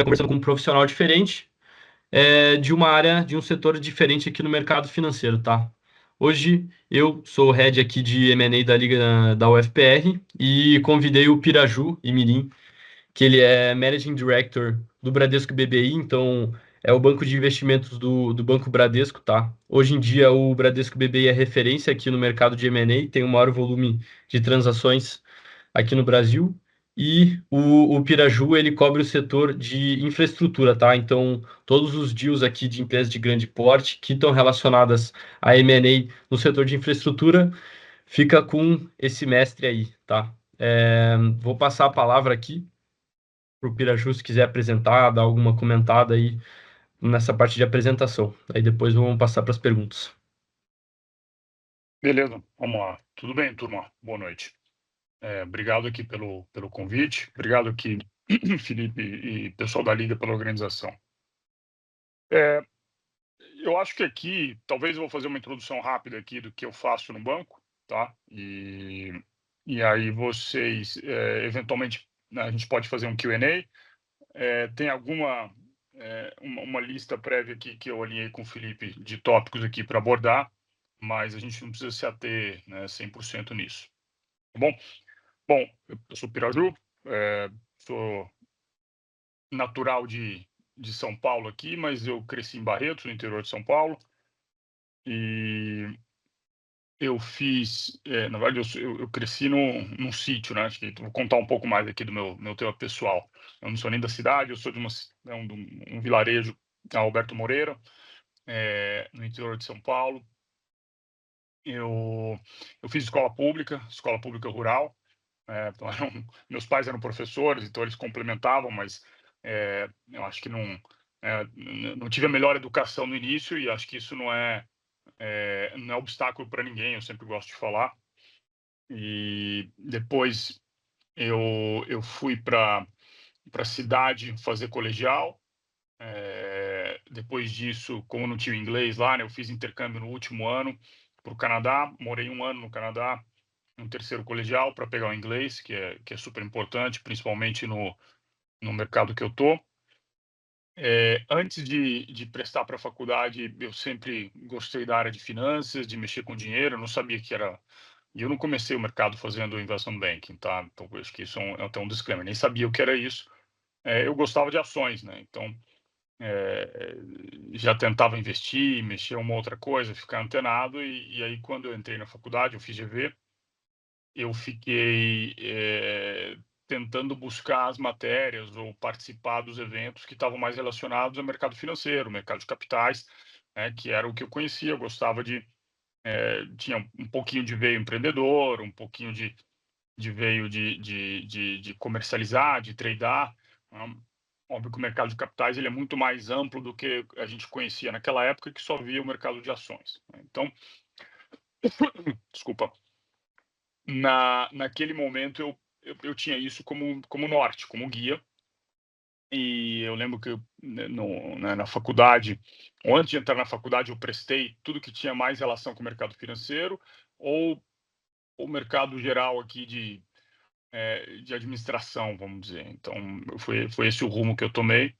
conversando com um profissional diferente, de uma área, de um setor diferente aqui no mercado financeiro, tá? Hoje eu sou o head aqui de M&A da Liga da UFPR e convidei o Piraju Imirim, que ele é Managing Director do Bradesco BBI, então é o banco de investimentos do Banco Bradesco, tá? Hoje em dia o Bradesco BBI é referência aqui no mercado de M&A, tem o maior volume de transações aqui no Brasil. E o Piraju, ele cobre o setor de infraestrutura, tá? Então, todos os deals aqui de empresas de grande porte que estão relacionadas a M&A no setor de infraestrutura, fica com esse mestre aí, tá? Vou passar a palavra aqui para o Piraju, se quiser apresentar, dar alguma comentada aí nessa parte de apresentação. Aí depois vamos passar para as perguntas. Beleza, vamos lá. Tudo bem, turma? Boa noite. Obrigado aqui pelo convite. Obrigado aqui, Felipe e pessoal da Liga, pela organização. É, eu acho que aqui, talvez eu vou fazer uma introdução rápida aqui do que eu faço no banco, tá? E aí vocês, eventualmente, né, a gente pode fazer um Q&A. Tem uma lista prévia aqui que eu alinhei com o Felipe de tópicos aqui para abordar, mas a gente não precisa se ater, né, 100% nisso. Tá bom? Bom, eu sou Piraju, sou natural de São Paulo aqui, mas eu cresci em Barretos, no interior de São Paulo, e eu fiz, na verdade, eu cresci num sítio, né? Acho que vou contar um pouco mais aqui do meu tema pessoal. Eu não sou nem da cidade, eu sou de um vilarejo, Alberto Moreira, no interior de São Paulo. Eu fiz escola pública rural. Então meus pais eram professores, então eles complementavam, mas eu acho que não tive a melhor educação no início, e acho que isso não é obstáculo para ninguém, eu sempre gosto de falar. E depois eu fui para a cidade fazer colegial. Depois disso, como não tinha inglês lá, né, eu fiz intercâmbio no último ano para o Canadá, morei 1 ano no Canadá, no terceiro colegial, para pegar o inglês, que é super importante, principalmente no mercado que eu tô. Antes de prestar para a faculdade, eu sempre gostei da área de finanças, de mexer com dinheiro, eu não sabia que era... E eu não comecei o mercado fazendo investment banking, tá? Então, acho que isso é até um disclaimer, nem sabia o que era isso. Eu gostava de ações, né? Então, já tentava investir, mexer uma outra coisa, ficar antenado, e aí quando eu entrei na faculdade, eu fiz GV, eu fiquei tentando buscar as matérias ou participar dos eventos que estavam mais relacionados ao mercado financeiro, mercado de capitais, né, que era o que eu conhecia. Eu gostava tinha um pouquinho de veio empreendedor, um pouquinho de veio de comercializar, de tradear, né? Óbvio que o mercado de capitais ele é muito mais amplo do que a gente conhecia naquela época, que só via o mercado de ações, né? Então, desculpa, naquele momento eu tinha isso como norte, como guia. E eu lembro que na faculdade, ou antes de entrar na faculdade, eu prestei tudo que tinha mais relação com o mercado financeiro, ou o mercado geral aqui de administração, vamos dizer. Então, foi esse o rumo que eu tomei.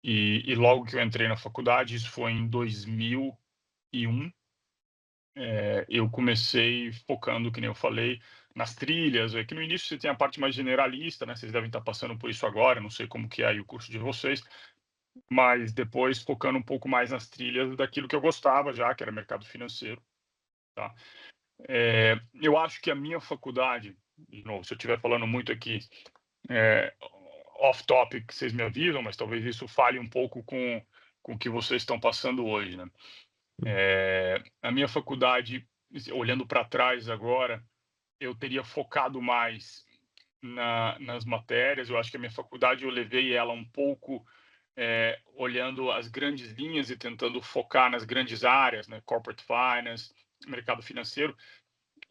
E logo que eu entrei na faculdade, isso foi em 2001, eu comecei focando, que nem eu falei, nas trilhas. Que no início você tem a parte mais generalista, né? Vocês devem estar passando por isso agora, não sei como que é aí o curso de vocês, mas depois focando um pouco mais nas trilhas daquilo que eu gostava já, que era mercado financeiro, tá? Eu acho que a minha faculdade, de novo, se eu estiver falando muito aqui off-topic, vocês me avisam, mas talvez isso fale um pouco com o que vocês estão passando hoje, né? A minha faculdade, olhando para trás agora, eu teria focado mais nas matérias. Eu acho que a minha faculdade eu levei ela um pouco olhando as grandes linhas e tentando focar nas grandes áreas, né? Corporate finance, mercado financeiro,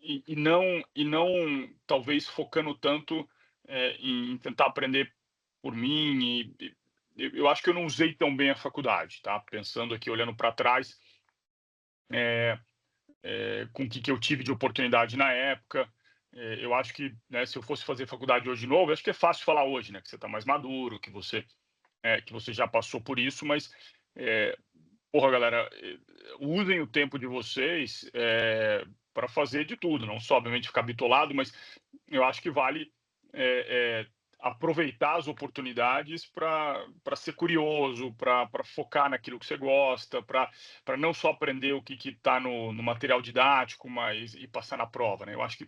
e não talvez focando tanto em tentar aprender por mim. Eu acho que eu não usei tão bem a faculdade, tá? Pensando aqui, olhando para trás, com o que eu tive de oportunidade na época. Eu acho que, né, se eu fosse fazer faculdade hoje de novo, acho que é fácil falar hoje, né? Que você está mais maduro, que você que você já passou por isso, mas, porra, galera, usem o tempo de vocês para fazer de tudo, não só, obviamente, ficar bitolado, mas eu acho que vale aproveitar as oportunidades para ser curioso, para focar naquilo que você gosta, para não só aprender o que está no material didático, mas e passar na prova, né? Eu acho que,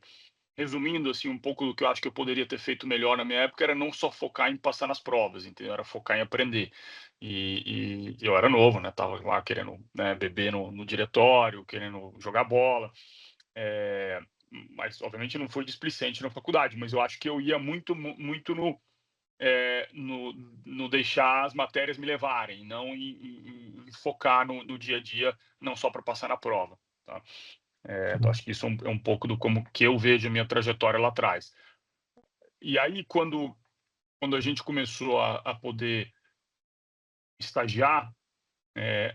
resumindo assim um pouco do que eu acho que eu poderia ter feito melhor na minha época, era não só focar em passar nas provas, entendeu? Era focar em aprender. E eu era novo, né? Tava lá querendo, né, beber no diretório, querendo jogar bola. Mas obviamente não foi displicente na faculdade, mas eu acho que eu ia muito no deixar as matérias me levarem, não em focar no dia a dia, não só para passar na prova, tá? Então acho que isso é um pouco do como que eu vejo a minha trajetória lá atrás. E aí, quando a gente começou a poder estagiar,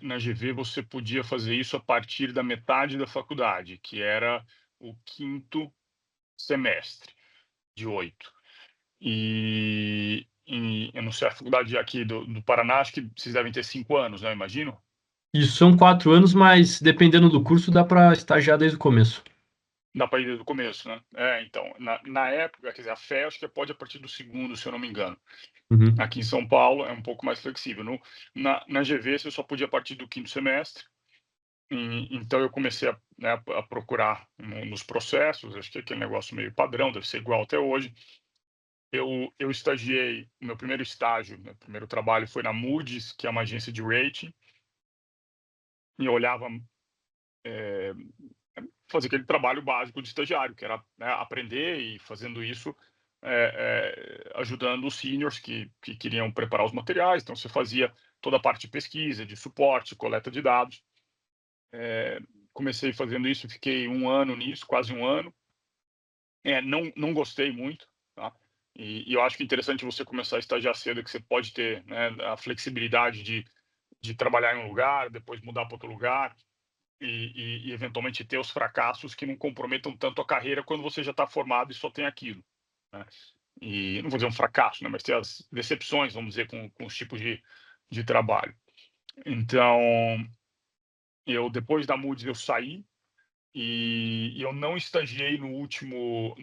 na GV, você podia fazer isso a partir da metade da faculdade, que era o quinto semestre de 8. Eu não sei, a faculdade aqui do Paraná, acho que vocês devem ter 5 anos, né? Eu imagino. Isso são 4 anos, mas dependendo do curso, dá para estagiar desde o começo. Dá para ir desde o começo, né? Então, na época, quer dizer, a FE acho que pode a partir do segundo, se eu não me engano. Uhum. Aqui em São Paulo é um pouco mais flexível. Na GV, você só podia a partir do quinto semestre. Então, eu comecei a procurar nos processos, acho que aquele negócio meio padrão, deve ser igual até hoje. Eu estagiei, o meu primeiro estágio, meu primeiro trabalho foi na Moody's, que é uma agência de rating, e eu olhava, fazer aquele trabalho básico de estagiário, que era, né, aprender e fazendo isso, ajudando os seniors que queriam preparar os materiais. Então, você fazia toda a parte de pesquisa, de suporte, coleta de dados. Comecei fazendo isso, fiquei 1 ano nisso, quase 1 ano. Não gostei muito, tá? E eu acho que é interessante você começar a estagiar cedo, que você pode ter, né, a flexibilidade de trabalhar em um lugar, depois mudar para outro lugar e eventualmente ter os fracassos que não comprometam tanto a carreira quando você já está formado e só tem aquilo, né? E não vou dizer um fracasso, né, mas ter as decepções, vamos dizer, com os tipos de trabalho. Então, eu depois da Moody's eu saí e eu não estagiei no último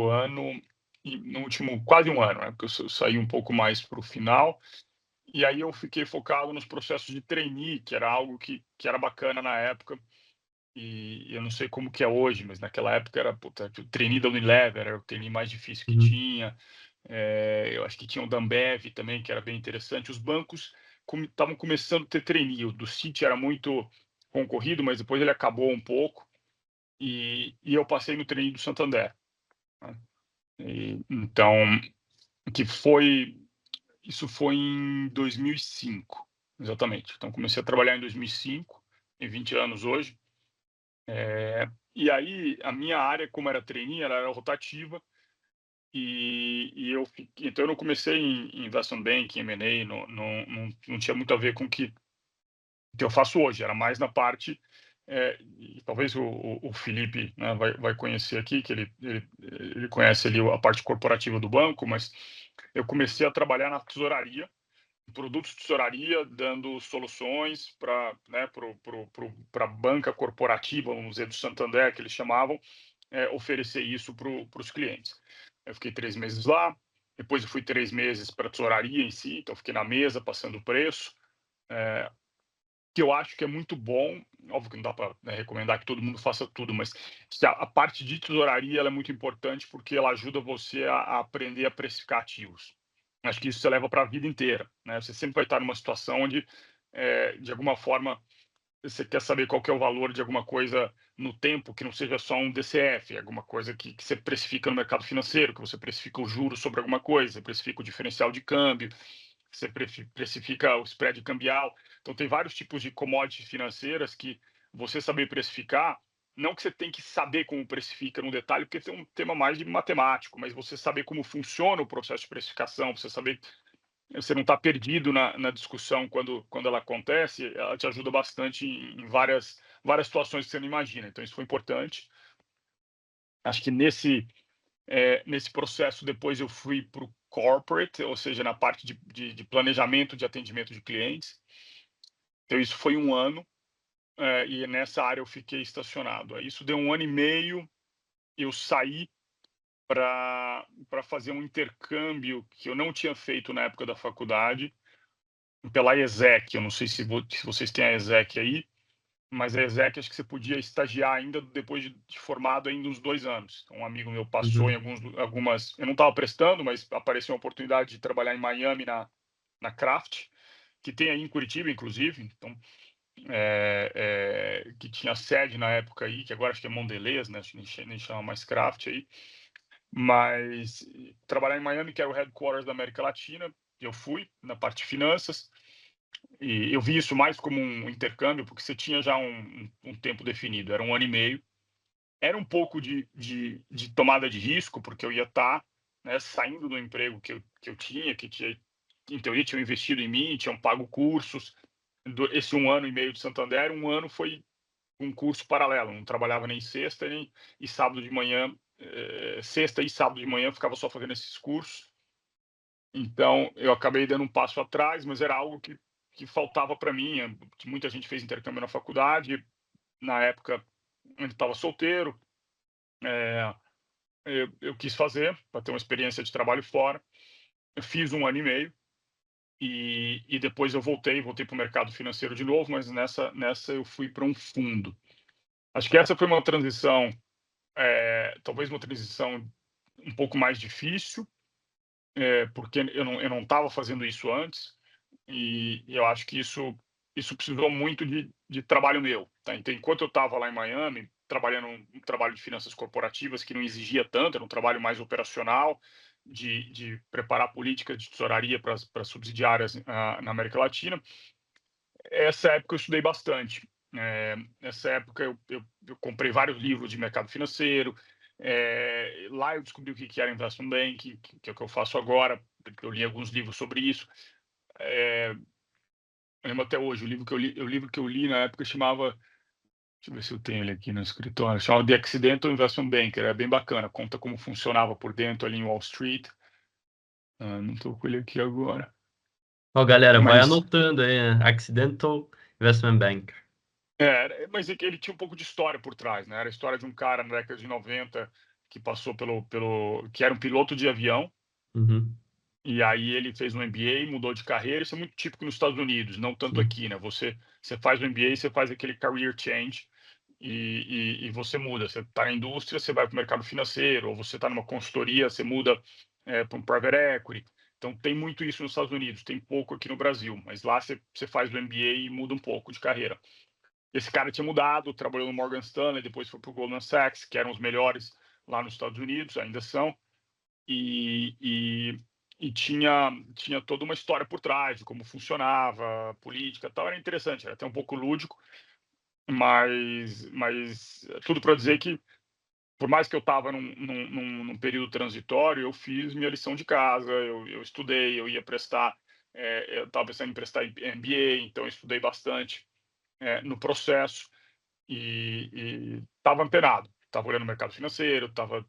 ano, e no último quase 1 ano, né, porque eu saí um pouco mais para o final. E aí eu fiquei focado nos processos de trainee, que era algo que era bacana na época, e eu não sei como que é hoje, mas naquela época era, puta, o trainee da Unilever era o trainee mais difícil que Uhum. tinha. Eu acho que tinha o da Ambev também, que era bem interessante. Os bancos estavam começando a ter trainee. O do Citi era muito concorrido, mas depois ele acabou um pouco, e eu passei no trainee do Santander, né. Então, que foi isso foi em 2005, exatamente. Então comecei a trabalhar em 2005, tenho 20 anos hoje. E aí a minha área, como era trainee, ela era rotativa, então eu não comecei em investment banking, M&A, não tinha muito a ver com o que eu faço hoje, era mais na parte, e talvez o Felipe, né, vai conhecer aqui, que ele conhece ali a parte corporativa do banco, mas eu comecei a trabalhar na tesouraria, produtos de tesouraria, dando soluções para, né, para a banca corporativa, vamos dizer, do Santander, que eles chamavam, oferecer isso para os clientes. Eu fiquei 3 meses lá, depois eu fui 3 meses para a tesouraria em si, então fiquei na mesa, passando preço, que eu acho que é muito bom. Óbvio que não dá para, né, recomendar que todo mundo faça tudo, mas a parte de tesouraria ela é muito importante porque ela ajuda você a aprender a precificar ativos. Acho que isso você leva para a vida inteira, né? Você sempre vai estar numa situação onde, de alguma forma, você quer saber qual que é o valor de alguma coisa no tempo, que não seja só um DCF, alguma coisa que você precifica no mercado financeiro, que você precifica o juro sobre alguma coisa, você precifica o diferencial de câmbio, você precifica o spread cambial. Então, tem vários tipos de commodities financeiras que você saber precificar, não que você tem que saber como precifica no detalhe, porque tem um tema mais de matemático, mas você saber como funciona o processo de precificação, você saber, você não está perdido na discussão quando ela acontece, ela te ajuda bastante em várias situações que você não imagina. Então, isso foi importante. Acho que Nesse processo, depois eu fui para o corporate, ou seja, na parte de planejamento de atendimento de clientes. Então isso foi 1 ano, e nessa área eu fiquei estacionado. Aí isso deu 1 ano e meio, eu saí para fazer um intercâmbio que eu não tinha feito na época da faculdade, pela ESEC. Eu não sei se vocês têm a ESEC aí, mas a ESEC acho que você podia estagiar ainda depois de formado ainda uns 2 anos. Então um amigo meu passou em Uhum. algumas, eu não estava prestando, mas apareceu uma oportunidade de trabalhar em Miami na Kraft, que tem aí em Curitiba, inclusive. Então, que tinha sede na época aí, que agora acho que é Mondelez, né? Acho que nem chama mais Kraft aí. Mas trabalhar em Miami, que era o headquarters da América Latina, eu fui na parte de finanças, e eu vi isso mais como um intercâmbio, porque você tinha já um tempo definido, era 1 ano e meio. Era um pouco de tomada de risco, porque eu ia estar, né, saindo do emprego que eu tinha, em teoria, tinham investido em mim, tinham pago cursos. Esse 1 ano e meio de Santander, 1 ano foi um curso paralelo, não trabalhava nem sexta nem e sábado de manhã, sexta e sábado de manhã eu ficava só fazendo esses cursos. Então eu acabei dando um passo atrás, mas era algo que faltava para mim, que muita gente fez intercâmbio na faculdade. Na época eu estava solteiro, eh, eu quis fazer para ter uma experiência de trabalho fora. Eu fiz 1 ano e meio e depois eu voltei para o mercado financeiro de novo, mas nessa eu fui para um fundo. Acho que essa foi uma transição, talvez uma transição um pouco mais difícil, porque eu não estava fazendo isso antes, e eu acho que isso precisou muito de trabalho meu, tá. Então enquanto eu estava lá em Miami, trabalhando um trabalho de finanças corporativas que não exigia tanto, era um trabalho mais operacional, de preparar políticas de tesouraria para as subsidiárias, na América Latina. Essa época eu estudei bastante. Nessa época eu comprei vários livros de mercado financeiro. Lá eu descobri o que era investment banking, que é o que eu faço agora. Eu li alguns livros sobre isso. Eu lembro até hoje, o livro que eu li na época chamava, deixa eu ver se eu tenho ele aqui no escritório, chamava The Accidental Investment Banker. Era bem bacana, conta como funcionava por dentro ali em Wall Street. Não estou com ele aqui agora. Ó, galera, vai Mas anotando aí, né? Accidental Investment Bank. Mas ele tinha um pouco de história por trás, né, era a história de um cara na década de 90 que passou que era um piloto de avião, Uhum. e aí ele fez um MBA, mudou de carreira. Isso é muito típico nos Estados Unidos, não tanto Sim. aqui, né, você faz o MBA, você faz aquele career change, e você muda, você está na indústria, você vai para o mercado financeiro, ou você está numa consultoria, você muda, para um private equity. Então tem muito isso nos Estados Unidos, tem pouco aqui no Brasil, mas lá você faz o MBA e muda um pouco de carreira. Esse cara tinha mudado, trabalhou no Morgan Stanley, depois foi para o Goldman Sachs, que eram os melhores lá nos Estados Unidos, ainda são, e, e, e tinha toda uma história por trás de como funcionava a política e tal. Era interessante, era até um pouco lúdico, mas tudo para dizer que, por mais que eu estava num período transitório, eu fiz minha lição de casa, eu estudei, eu ia prestar, eu estava pensando em prestar MBA, então eu estudei bastante, no processo. E estava antenado, estava olhando o mercado financeiro, estava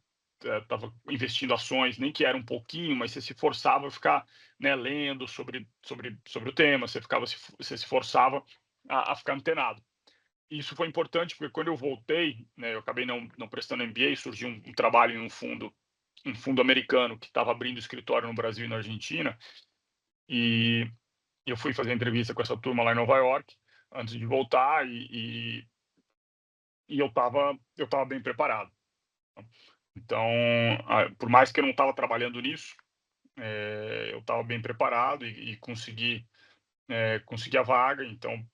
investindo ações, nem que era um pouquinho, mas você se forçava a ficar, né, lendo sobre o tema, você se forçava a ficar antenado. Isso foi importante, porque quando eu voltei, né, eu acabei não prestando MBA, surgiu um trabalho em um fundo americano que estava abrindo escritório no Brasil e na Argentina, e eu fui fazer entrevista com essa turma lá em Nova York antes de voltar, e eu estava bem preparado. Então, por mais que eu não estava trabalhando nisso, eu estava bem preparado e consegui a vaga. Então,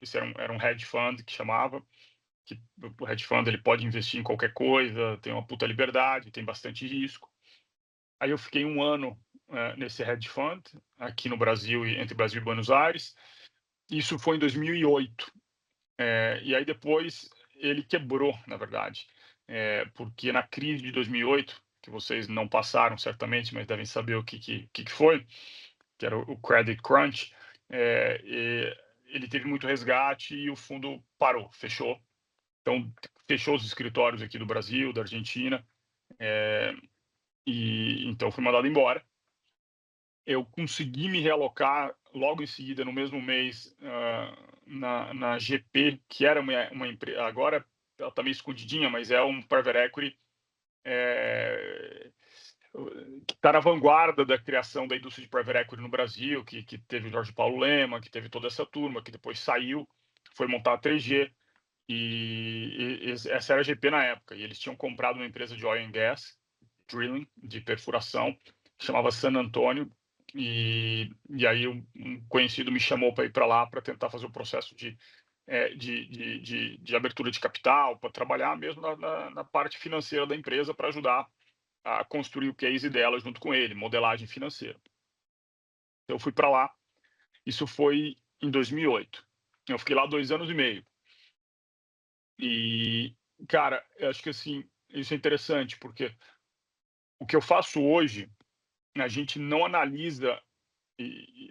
isso era um hedge fund que chamava, que o hedge fund ele pode investir em qualquer coisa, tem uma puta liberdade, tem bastante risco. Aí eu fiquei 1 ano, nesse hedge fund, aqui no Brasil, entre Brasil e Buenos Aires. Isso foi em 2008. E aí depois ele quebrou, na verdade, porque na crise de 2008, que vocês não passaram certamente, mas devem saber o que foi, que era o credit crunch. Ele teve muito resgate e o fundo parou, fechou. Então fechou os escritórios aqui do Brasil, da Argentina, e então fui mandado embora. Eu consegui me realocar logo em seguida, no mesmo mês, na GP, que era uma empresa. Agora ela está meio escondidinha, mas é um private equity, que está na vanguarda da criação da indústria de private equity no Brasil, que teve o Jorge Paulo Lema, que teve toda essa turma, que depois saiu, foi montar a 3G, e essa era a GP na época, e eles tinham comprado uma empresa de oil and gas, drilling, de perfuração, que chamava San Antônio, e aí um conhecido me chamou para ir para lá para tentar fazer o processo de abertura de capital, para trabalhar mesmo na parte financeira da empresa, para ajudar a construir o case dela junto com ele, modelagem financeira. Então, eu fui para lá, isso foi em 2008. Eu fiquei lá 2 anos e meio. E, cara, eu acho que assim, isso é interessante, porque o que eu faço hoje, a gente não analisa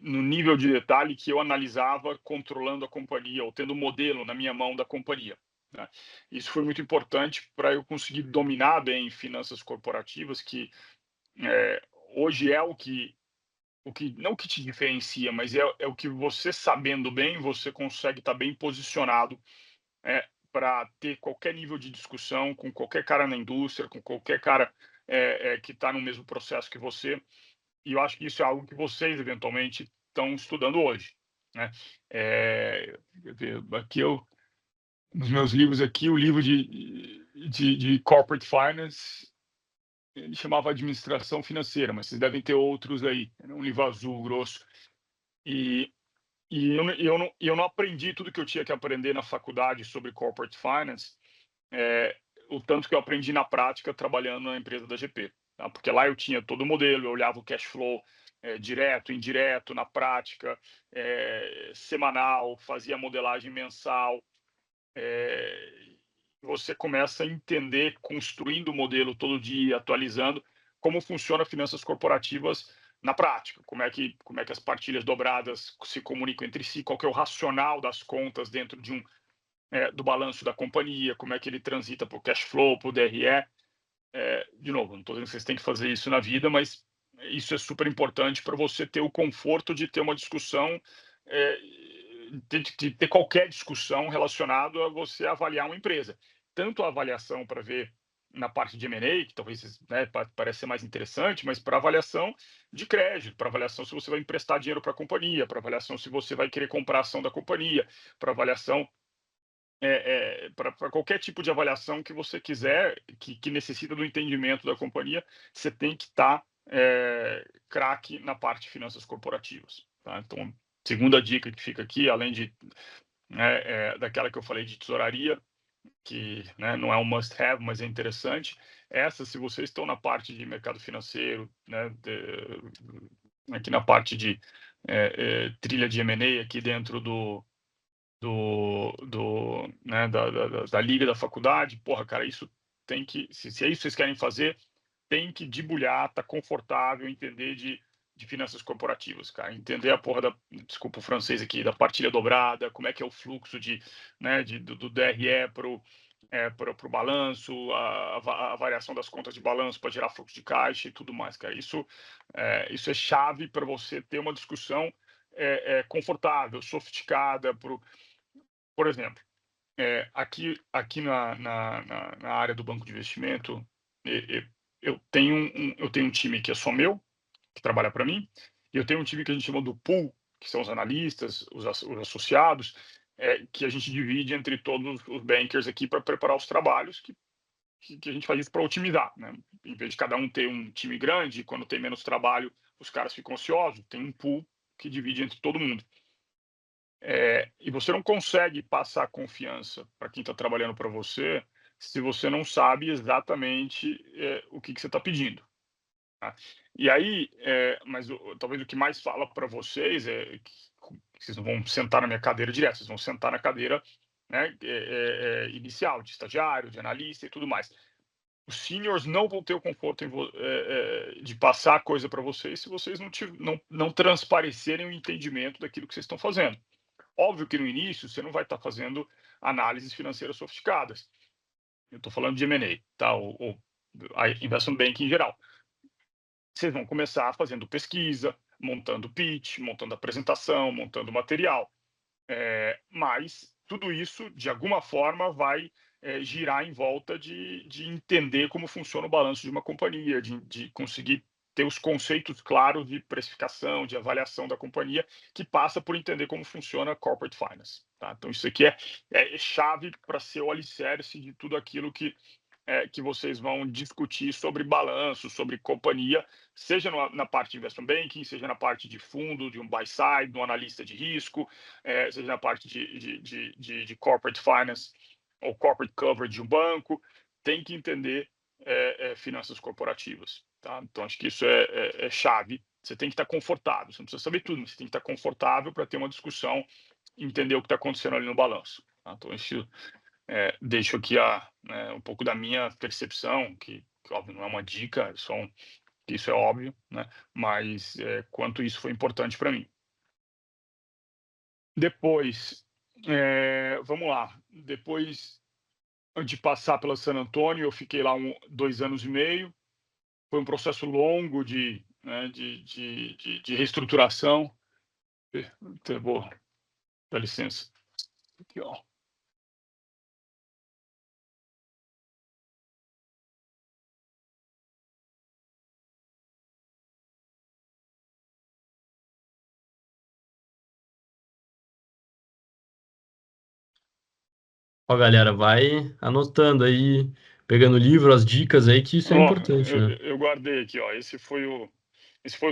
no nível de detalhe que eu analisava controlando a companhia ou tendo o modelo na minha mão da companhia, né? Isso foi muito importante para eu conseguir dominar bem finanças corporativas, que hoje é o que não que te diferencia, mas é o que você sabendo bem, você consegue estar bem posicionado, para ter qualquer nível de discussão com qualquer cara na indústria, com qualquer cara, que está no mesmo processo que você. E eu acho que isso é algo que vocês eventualmente estão estudando hoje, né? Quer ver, aqui nos meus livros aqui, o livro de Corporate Finance, ele chamava Administração Financeira, mas vocês devem ter outros aí. Era um livro azul, grosso. E, eu não aprendi tudo que eu tinha que aprender na faculdade sobre Corporate Finance, o tanto que eu aprendi na prática trabalhando na empresa da GP. Tá? Porque lá eu tinha todo o modelo, eu olhava o cash flow direto, indireto, na prática, semanal, fazia modelagem mensal. Você começa a entender, construindo o modelo todo dia, atualizando, como funciona finanças corporativas na prática, como é que as partilhas dobradas se comunicam entre si, qual que é o racional das contas dentro do balanço da companhia, como é que ele transita para o cash flow, para o DRE. De novo, não estou dizendo que vocês têm que fazer isso na vida, mas isso é super importante para você ter o conforto de ter uma discussão, de ter qualquer discussão relacionada a você avaliar uma empresa. Tanto a avaliação para ver na parte de M&A, que talvez, né, parece ser mais interessante, mas para avaliação de crédito, para avaliação se você vai emprestar dinheiro para a companhia, para avaliação se você vai querer comprar ação da companhia, para avaliação para qualquer tipo de avaliação que você quiser, que necessita do entendimento da companhia, você tem que estar craque na parte de finanças corporativas. Tá? Então, segunda dica que fica aqui, além daquela que eu falei de tesouraria, que, né, não é um must-have, mas é interessante, essa, se vocês estão na parte de mercado financeiro, né, aqui na parte de trilha de M&A, aqui dentro né, da liga da faculdade, porra, cara, isso tem que, se é isso que vocês querem fazer, tem que debulhar, tá confortável, entender de finanças corporativas, cara, entender a porra desculpa o francês aqui, da partilha dobrada, como é que é o fluxo né, do DRE para o balanço, a variação das contas de balanço para gerar fluxo de caixa e tudo mais, cara. Isso é chave para você ter uma discussão confortável, sofisticada, por exemplo, aqui na área do banco de investimento, eu tenho um time que é só meu, que trabalha para mim, e eu tenho um time que a gente chama do pool, que são os analistas, os associados, que a gente divide entre todos os bankers aqui para preparar os trabalhos, que a gente faz isso para otimizar, né? Em vez de cada um ter um time grande, quando tem menos trabalho, os caras ficam ociosos, tem um pool que divide entre todo mundo. E você não consegue passar confiança para quem está trabalhando para você se você não sabe exatamente o que você está pedindo. Tá? E aí, mas talvez o que mais fala para vocês é que vocês não vão sentar na minha cadeira direto, vocês vão sentar na cadeira, né, inicial, de estagiário, de analista e tudo mais. Os seniors não vão ter o conforto de passar a coisa para vocês se vocês não transparecerem o entendimento daquilo que vocês estão fazendo. Óbvio que no início você não vai estar fazendo análises financeiras sofisticadas. Eu estou falando de M&A, tá? Ou investment banking em geral. vocês vão começar fazendo pesquisa, montando pitch, montando apresentação, montando material. Mas tudo isso, de alguma forma, vai girar em volta de entender como funciona o balanço de uma companhia, de conseguir ter os conceitos claros de precificação, de avaliação da companhia, que passa por entender como funciona a corporate finance. Tá? Então, isso aqui é chave para ser o alicerce de tudo aquilo que vocês vão discutir sobre balanço, sobre companhia, seja na parte de investment banking, seja na parte de fundo, de um buy side, de um analista de risco, seja na parte de corporate finance ou corporate coverage de um banco, tem que entender finanças corporativas. Tá? Então, acho que isso é chave. Você tem que estar confortável, você não precisa saber tudo, mas você tem que estar confortável para ter uma discussão e entender o que está acontecendo ali no balanço. Tá? Então, isso deixo aqui um pouco da minha percepção, que óbvio não é uma dica, isso é óbvio, né? Mas quanto isso foi importante para mim. Depois, vamos lá. Depois de passar pela San Antonio, eu fiquei lá 2 anos e meio. Foi um processo longo de reestruturação. Dá licença. Aqui, ó. Ó, galera, vai anotando aí, pegando o livro, as dicas aí, que isso é Ó, importante, né? eu guardei aqui, ó. Esse foi o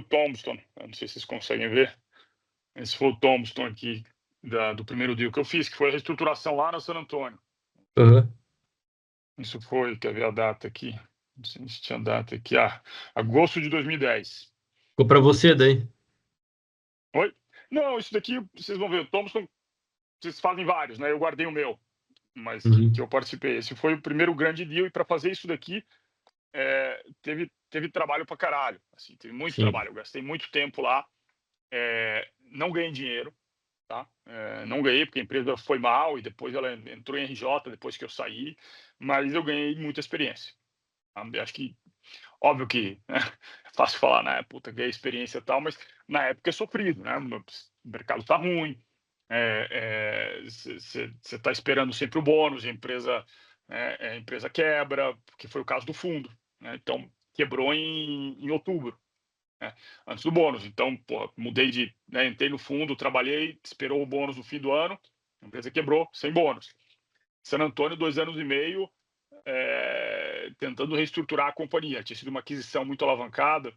Tombstone. Eu não sei se vocês conseguem ver. Esse foi o Tombstone aqui do primeiro deal que eu fiz, que foi a reestruturação lá no San Antônio. Aham. Isso foi, quer ver a data aqui? Não sei se tinha data aqui. Agosto de 2010. Ficou pra você daí. Oi? Não, isso daqui, vocês vão ver, o Tombstone, vocês fazem vários, né? Eu guardei o meu, mas que Uhum. eu participei. Esse foi o primeiro grande deal, e para fazer isso daqui, teve trabalho pra caralho. Assim, teve muito Sim. trabalho. Eu gastei muito tempo lá. Não ganhei dinheiro. Tá? Não ganhei porque a empresa foi mal e depois ela entrou em RJ depois que eu saí, mas eu ganhei muita experiência. Tá? Acho que, óbvio que é fácil falar, né? Puta, ganhei experiência e tal, mas na época é sofrido, né? O mercado tá ruim, você está esperando sempre o bônus, a empresa quebra, que foi o caso do fundo, né? Então, quebrou em outubro. Antes do bônus. Então, mudei entrei no fundo, trabalhei, esperou o bônus no fim do ano, a empresa quebrou, sem bônus. San Antônio, 2 anos e meio, tentando reestruturar a companhia. Tinha sido uma aquisição muito alavancada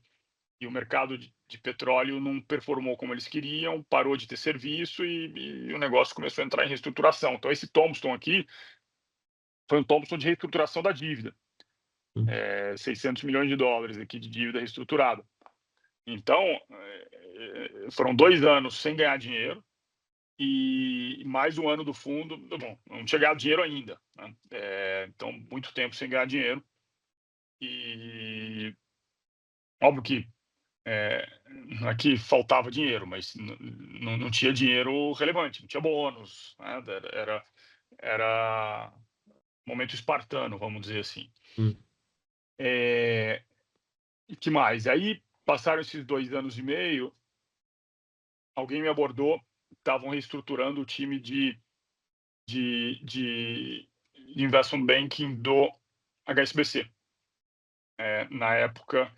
e o mercado de petróleo não performou como eles queriam, parou de ter serviço e o negócio começou a entrar em reestruturação. Então, esse Tombstone aqui foi um Tombstone de reestruturação da dívida. 600 milhões de dólares aqui de dívida reestruturada. Então, foram 2 anos sem ganhar dinheiro e mais um ano do fundo. Bom, não tinha ganhado dinheiro ainda, né? Então, muito tempo sem ganhar dinheiro. E óbvio que aqui faltava dinheiro, mas não tinha dinheiro relevante, não tinha bônus, né? Era momento espartano, vamos dizer assim. Hum. E que mais? Aí passaram esses 2 anos e meio, alguém me abordou, estavam reestruturando o time de investment banking do HSBC. Na época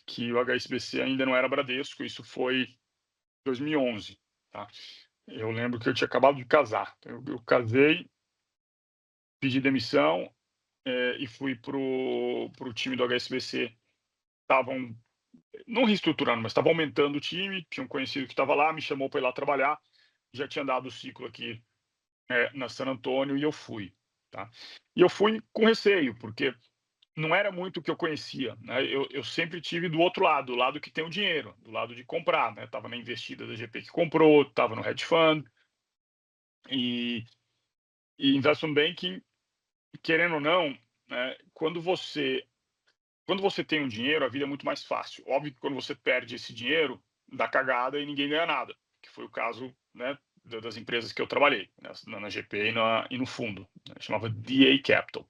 que o HSBC ainda não era Bradesco, isso foi 2011. Tá? Eu lembro que eu tinha acabado de casar. Eu casei, pedi demissão e fui para o time do HSBC. Estavam não reestruturando, mas estavam aumentando o time. Tinha um conhecido que estava lá, me chamou para ir lá trabalhar. Já tinha dado o ciclo aqui na San Antônio e eu fui. Tá? E eu fui com receio, porque não era muito o que eu conhecia. Né? Eu sempre tive do outro lado, do lado que tem o dinheiro, do lado de comprar. Estava na investida da GP que comprou, estava no hedge fund. E investment banking, querendo ou não, né, quando você tem um dinheiro, a vida é muito mais fácil. Óbvio que quando você perde esse dinheiro, dá cagada e ninguém ganha nada, que foi o caso, né, das empresas que eu trabalhei, né, na GP e no fundo, né, chamava DA Capital.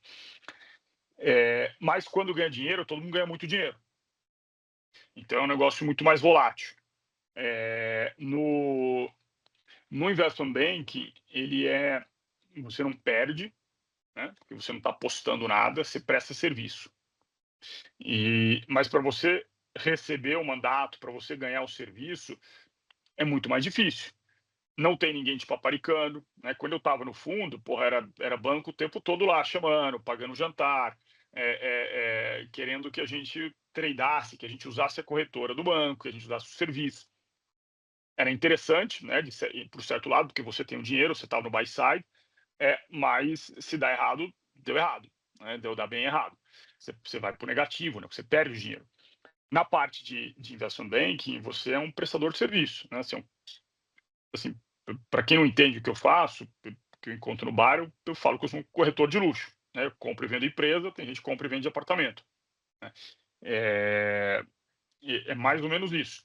Mas quando ganha dinheiro, todo mundo ganha muito dinheiro. Então é um negócio muito mais volátil. No investment banking, você não perde, né? Porque você não está apostando nada, você presta serviço. Mas para você receber o mandato, para você ganhar o serviço, é muito mais difícil. Não tem ninguém te paparicando, né? Quando eu estava no fundo, porra, era banco o tempo todo lá chamando, pagando jantar, querendo que a gente tradeasse, que a gente usasse a corretora do banco, que a gente usasse o serviço. Era interessante, né? Por certo lado, porque você tem o dinheiro, você estava no buy side, mas se dá errado, deu errado, né? Dá bem errado. Você vai para o negativo, né? Você perde o dinheiro. Na parte de investment banking, você é um prestador de serviço, né? Assim, para quem não entende o que eu faço, que eu encontro no bar, eu falo que eu sou um corretor de luxo, né? Eu compro e vendo empresa, tem gente que compra e vende apartamento, né? É, é mais ou menos isso.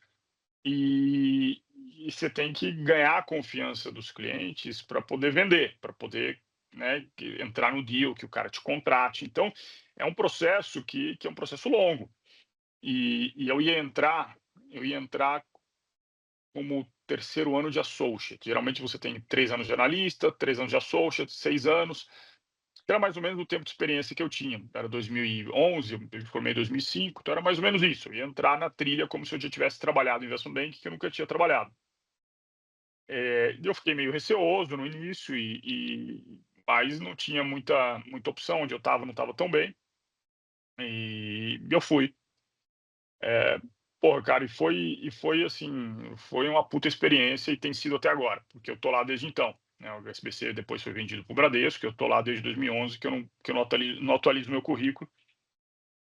E você tem que ganhar a confiança dos clientes para poder vender, para poder, né, entrar no deal, que o cara te contrate. Então, é um processo que é um processo longo. E eu ia entrar como terceiro ano de associate. Geralmente você tem 3 anos de analista, 3 anos de associate, 6 anos. Era mais ou menos o tempo de experiência que eu tinha. Era 2011, eu me formei em 2005, então era mais ou menos isso. Eu ia entrar na trilha como se eu já tivesse trabalhado em investment bank, que eu nunca tinha trabalhado. Eu fiquei meio receoso no início, mas não tinha muita opção. Onde eu estava não estava tão bem. E eu fui. É, porra, cara, e foi assim, foi uma puta experiência e tem sido até agora, porque eu tô lá desde então, né? O SBC depois foi vendido pro Bradesco, eu tô lá desde 2011, que eu não atualizo meu currículo,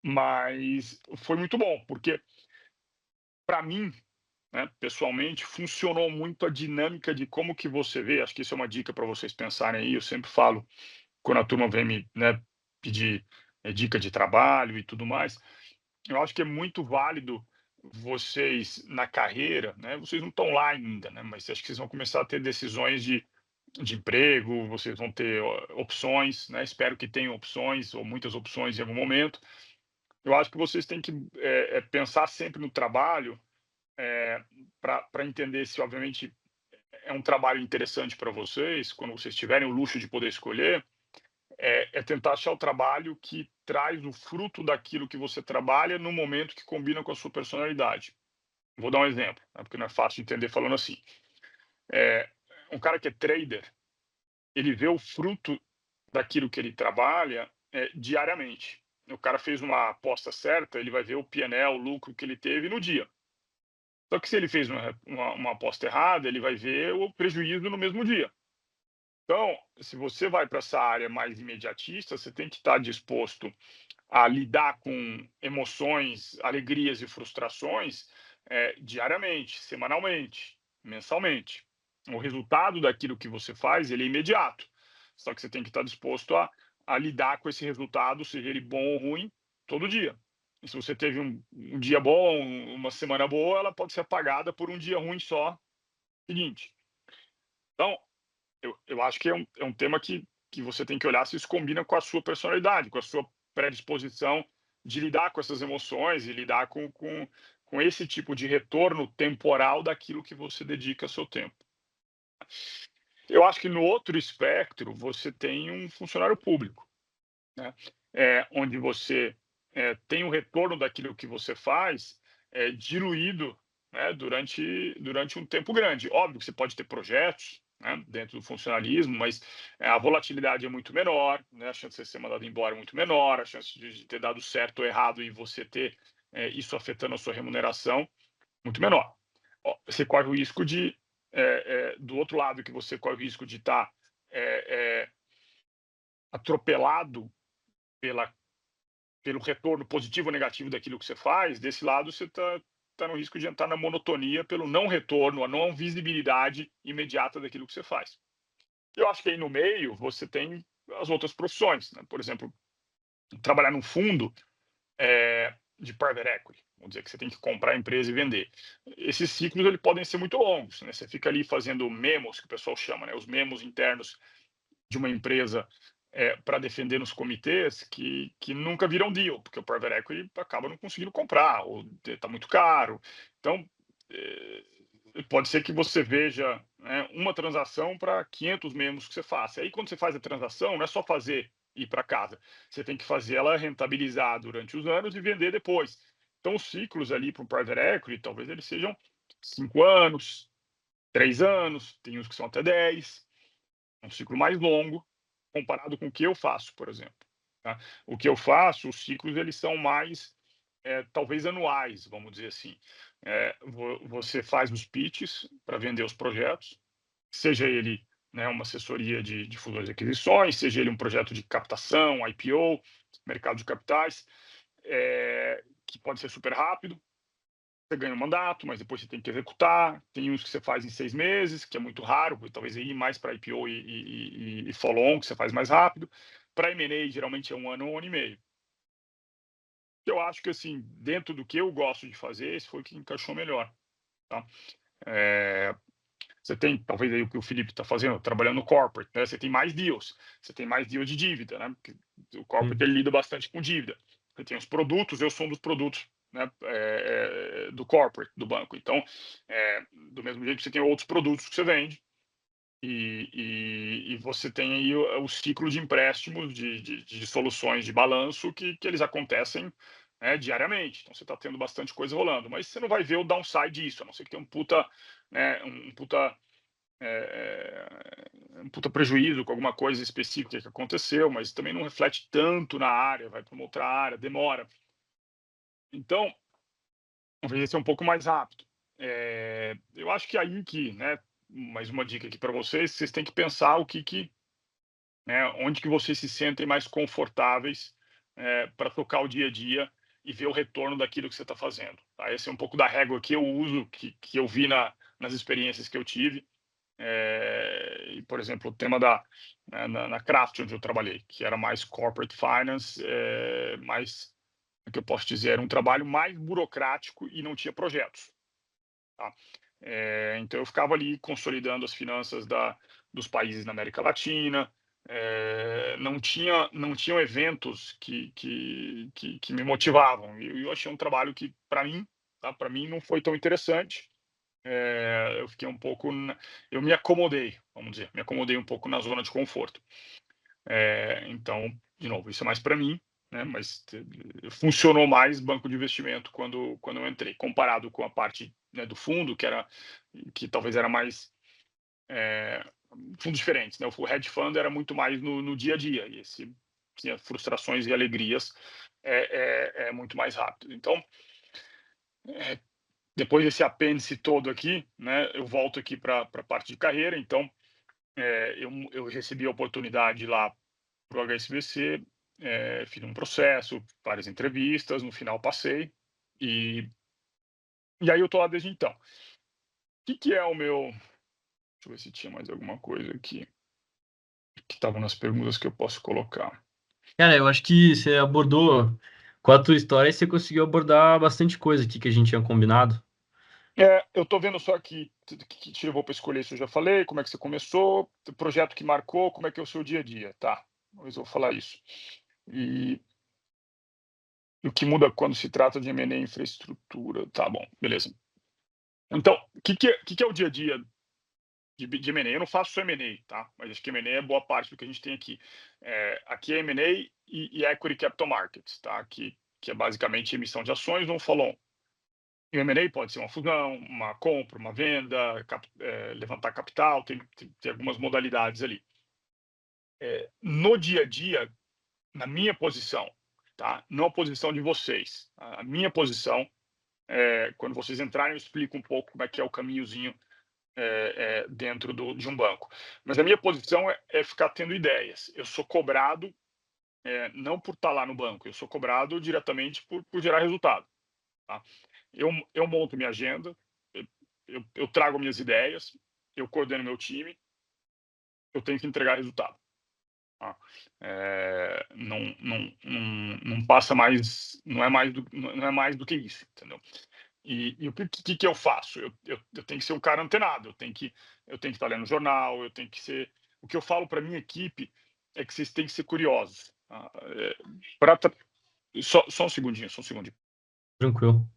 mas foi muito bom, porque para mim, né, pessoalmente, funcionou muito a dinâmica de como que você vê. Acho que isso é uma dica para vocês pensarem aí. Eu sempre falo, quando a turma vem me, né, pedir dica de trabalho e tudo mais, eu acho que é muito válido vocês na carreira, né? Vocês não estão lá ainda, né? Mas acho que vocês vão começar a ter decisões de emprego, vocês vão ter opções, né? Espero que tenham opções ou muitas opções em algum momento. Eu acho que vocês têm que pensar sempre no trabalho, para entender se, obviamente, é um trabalho interessante para vocês, quando vocês tiverem o luxo de poder escolher. Tentar achar o trabalho que traz o fruto daquilo que você trabalha no momento que combina com a sua personalidade. Vou dar um exemplo, né, porque não é fácil de entender falando assim. Um cara que é trader, ele vê o fruto daquilo que ele trabalha diariamente. O cara fez uma aposta certa, ele vai ver o P&L, o lucro que ele teve no dia. Só que se ele fez uma aposta errada, ele vai ver o prejuízo no mesmo dia. Então, se você vai para essa área mais imediatista, você tem que estar disposto a lidar com emoções, alegrias e frustrações diariamente, semanalmente, mensalmente. O resultado daquilo que você faz, ele é imediato. Só que você tem que estar disposto a lidar com esse resultado, seja ele bom ou ruim, todo dia. E se você teve um dia bom, uma semana boa, ela pode ser apagada por um dia ruim só seguinte. Então, eu acho que é um tema que você tem que olhar se isso combina com a sua personalidade, com a sua predisposição de lidar com essas emoções e lidar com esse tipo de retorno temporal daquilo que você dedica seu tempo. Eu acho que no outro espectro você tem um funcionário público, né? Onde você tem o retorno daquilo que você faz diluído, né, durante um tempo grande. Óbvio que você pode ter projetos, né, dentro do funcionalismo, mas a volatilidade é muito menor, né, a chance de você ser mandado embora é muito menor, a chance de ter dado certo ou errado e você ter isso afetando a sua remuneração muito menor. Você corre o risco do outro lado, que você corre o risco de estar atropelado pelo retorno positivo ou negativo daquilo que você faz. Desse lado, você está no risco de entrar na monotonia pelo não retorno, a não visibilidade imediata daquilo que você faz. Eu acho que aí no meio você tem as outras profissões, né? Por exemplo, trabalhar num fundo de private equity, vamos dizer que você tem que comprar a empresa e vender. Esses ciclos eles podem ser muito longos, né? Você fica ali fazendo memos, que o pessoal chama, né? Os memos internos de uma empresa para defender nos comitês que nunca viram deal, porque o private equity acaba não conseguindo comprar, ou está muito caro. Então, pode ser que você veja, né, uma transação para 500 membros que você faça. Aí, quando você faz a transação, não é só fazer e ir para casa. Você tem que fazer ela rentabilizar durante os anos e vender depois. Então, os ciclos ali para o private equity, talvez eles sejam 5 anos, 3 anos, tem uns que são até 10, um ciclo mais longo, comparado com o que eu faço, por exemplo. Tá? O que eu faço, os ciclos eles são mais, talvez anuais, vamos dizer assim. Você faz os pitches para vender os projetos, seja ele, né, uma assessoria de fusões e aquisições, seja ele um projeto de captação, IPO, mercado de capitais, que pode ser super rápido. Você ganha um mandato, mas depois você tem que executar. Tem uns que você faz em 6 meses, que é muito raro, talvez ir mais para IPO e follow-on, que você faz mais rápido. Para M&A, geralmente é 1 ano, 1 ano e meio. Eu acho que, assim, dentro do que eu gosto de fazer, esse foi o que encaixou melhor. Tá? Você tem, talvez, aí o que o Felipe está fazendo, trabalhando no corporate, né? Você tem mais deals. Você tem mais deals de dívida, né? Porque o corporate ele lida bastante com dívida. Você tem os produtos, eu sou um dos produtos, né, do corporate, do banco. Então, do mesmo jeito que você tem outros produtos que você vende, e você tem aí o ciclo de empréstimos, de soluções de balanço que eles acontecem, né, diariamente. Então, você está tendo bastante coisa rolando. Mas você não vai ver o downside disso, a não ser que tenha um puta, né, um puta prejuízo com alguma coisa específica que aconteceu, mas também não reflete tanto na área, vai para uma outra área, demora. Então, talvez ser um pouco mais rápido. Eu acho que aí que, né, mais uma dica aqui para vocês têm que pensar né, onde que vocês se sentem mais confortáveis para tocar o dia a dia e ver o retorno daquilo que você está fazendo. Tá? Esse é um pouco da régua que eu uso, que eu vi nas experiências que eu tive. E, por exemplo, o tema na Kraft, onde eu trabalhei, que era mais corporate finance, mais, o que eu posso dizer, era um trabalho mais burocrático e não tinha projetos. Tá? Então, eu ficava ali consolidando as finanças dos países na América Latina, não tinham eventos que me motivavam. Eu achei um trabalho que, para mim, tá? Para mim não foi tão interessante. Eu fiquei um pouco, eu me acomodei, vamos dizer, me acomodei um pouco na zona de conforto. Então, de novo, isso é mais para mim, né? Mas funcionou mais banco de investimento quando eu entrei, comparado com a parte, né, do fundo, que talvez era mais fundos diferentes, né? O hedge fund era muito mais no dia a dia, e esse tinha frustrações e alegrias, muito mais rápido. Então, depois desse apêndice todo aqui, né, eu volto aqui para a parte de carreira. Então, eu recebi a oportunidade lá para o HSBC, fiz um processo, várias entrevistas, no final passei, e aí eu tô lá desde então. O que é o meu... Deixa eu ver se tinha mais alguma coisa aqui que estava nas perguntas que eu posso colocar. Cara, eu acho que você abordou com a tua história e você conseguiu abordar bastante coisa aqui que a gente tinha combinado. Eu tô vendo só aqui que te levou para escolher isso, eu já falei, como é que você começou, o projeto que marcou, como é que é o seu dia a dia, tá? Mas eu vou falar isso. E o que muda quando se trata de M&A infraestrutura, tá bom, beleza. Então, o que é o dia a dia de M&A? Eu não faço só M&A, tá? Mas acho que M&A é boa parte do que a gente tem aqui. Aqui é M&A e Equity Capital Markets, tá? Que é basicamente emissão de ações ou um follow-on. E o M&A pode ser uma fusão, uma compra, uma venda, levantar capital, tem algumas modalidades ali. No dia a dia, na minha posição, tá? Não a posição de vocês. A minha posição, quando vocês entrarem, eu explico um pouco como é que é o caminhozinho dentro de um banco. Mas a minha posição é ficar tendo ideias. Eu sou cobrado, não por estar lá no banco, eu sou cobrado diretamente por gerar resultado. Tá? Eu monto minha agenda, eu trago minhas ideias, eu coordeno meu time, eu tenho que entregar resultado. Tá? Não passa mais, não é mais do que isso, entendeu? E o que eu faço? Eu tenho que ser um cara antenado, eu tenho que estar lendo jornal, eu tenho que ser... O que eu falo para minha equipe é que vocês têm que ser curiosos. Só um segundinho, só um segundinho. Tranquilo.